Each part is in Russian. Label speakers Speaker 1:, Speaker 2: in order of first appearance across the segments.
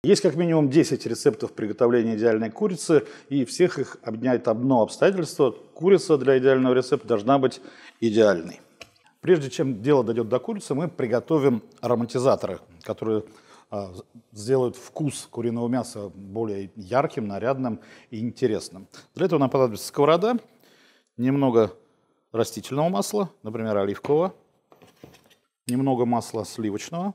Speaker 1: Есть как минимум 10 рецептов приготовления идеальной курицы, и всех их объединяет одно обстоятельство. Курица для идеального рецепта должна быть идеальной. Прежде чем дело дойдет до курицы, мы приготовим ароматизаторы, которые сделают вкус куриного мяса более ярким, нарядным и интересным. Для этого нам понадобится сковорода, немного растительного масла, например, оливкового, немного масла сливочного,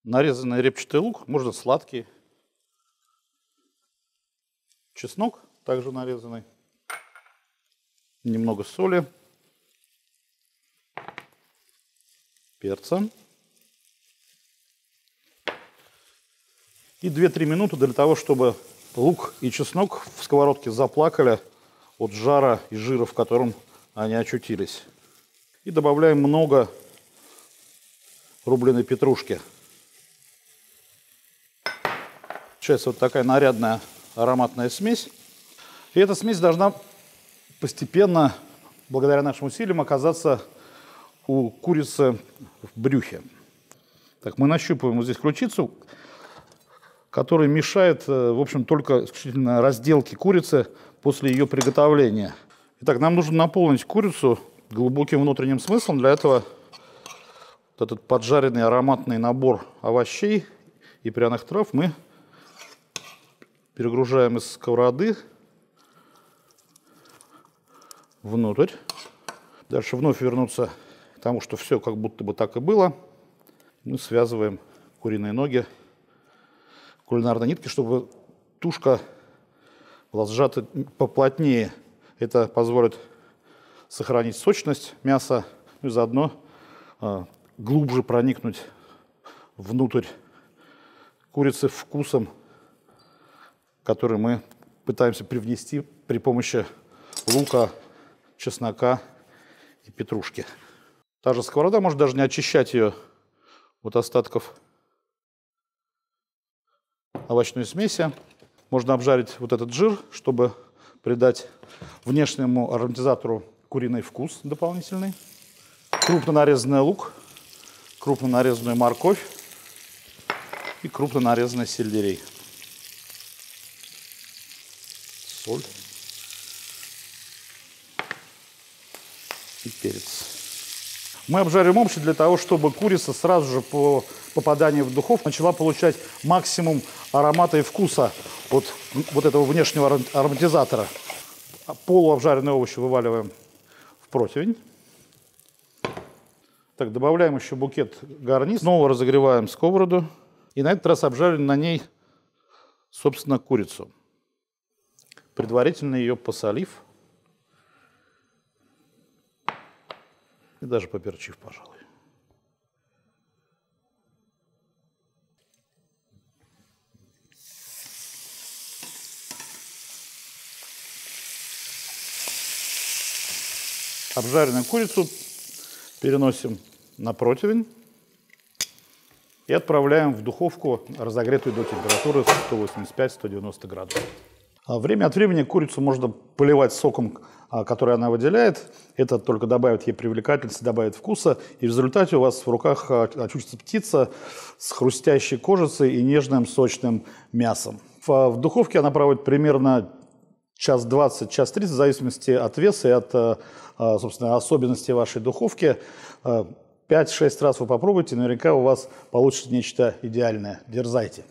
Speaker 1: нарезанный репчатый лук, можно сладкий, чеснок также нарезанный, немного соли, перца и 2-3 минуты для того, чтобы лук и чеснок в сковородке заплакали от жара и жира, в котором они очутились. И добавляем много рубленой петрушки. Получается вот такая нарядная ароматная смесь. И эта смесь должна постепенно, благодаря нашим усилиям, оказаться у курицы в брюхе. Так, мы нащупываем вот здесь ключицу, которая мешает, в общем, только исключительно разделке курицы после ее приготовления. Итак, нам нужно наполнить курицу глубоким внутренним смыслом. Для этого вот этот поджаренный ароматный набор овощей и пряных трав мы перегружаем из сковороды внутрь. Дальше вновь вернуться к тому, что все как будто бы так и было. Мы связываем куриные ноги кулинарной ниткой, чтобы тушка была сжата поплотнее. Это позволит сохранить сочность мяса и заодно глубже проникнуть внутрь курицы вкусом, который мы пытаемся привнести при помощи лука, чеснока и петрушки. Та же сковорода, можно даже не очищать ее от остатков овощной смеси. Можно обжарить вот этот жир, чтобы придать внешнему ароматизатору куриный вкус дополнительный. Крупно нарезанный лук, крупно нарезанную морковь и крупно нарезанный сельдерей. Соль и перец. Мы обжарим овощи для того, чтобы курица сразу же по попаданию в духовку начала получать максимум аромата и вкуса от вот этого внешнего ароматизатора. Полуобжаренные овощи вываливаем в противень. Так, добавляем еще букет гарнир. Снова разогреваем сковороду. И на этот раз обжарим на ней, собственно, курицу, предварительно ее посолив и даже поперчив, пожалуй. Обжаренную курицу переносим на противень и отправляем в духовку, разогретую до температуры 185-190 градусов. Время от времени курицу можно поливать соком, который она выделяет. Это только добавит ей привлекательности, добавит вкуса. И в результате у вас в руках очутится птица с хрустящей кожицей и нежным сочным мясом. В духовке она проводит примерно час 20, час 30, в зависимости от веса и от, собственно, особенностей вашей духовки. 5-6 раз вы попробуйте, наверняка у вас получится нечто идеальное. Дерзайте.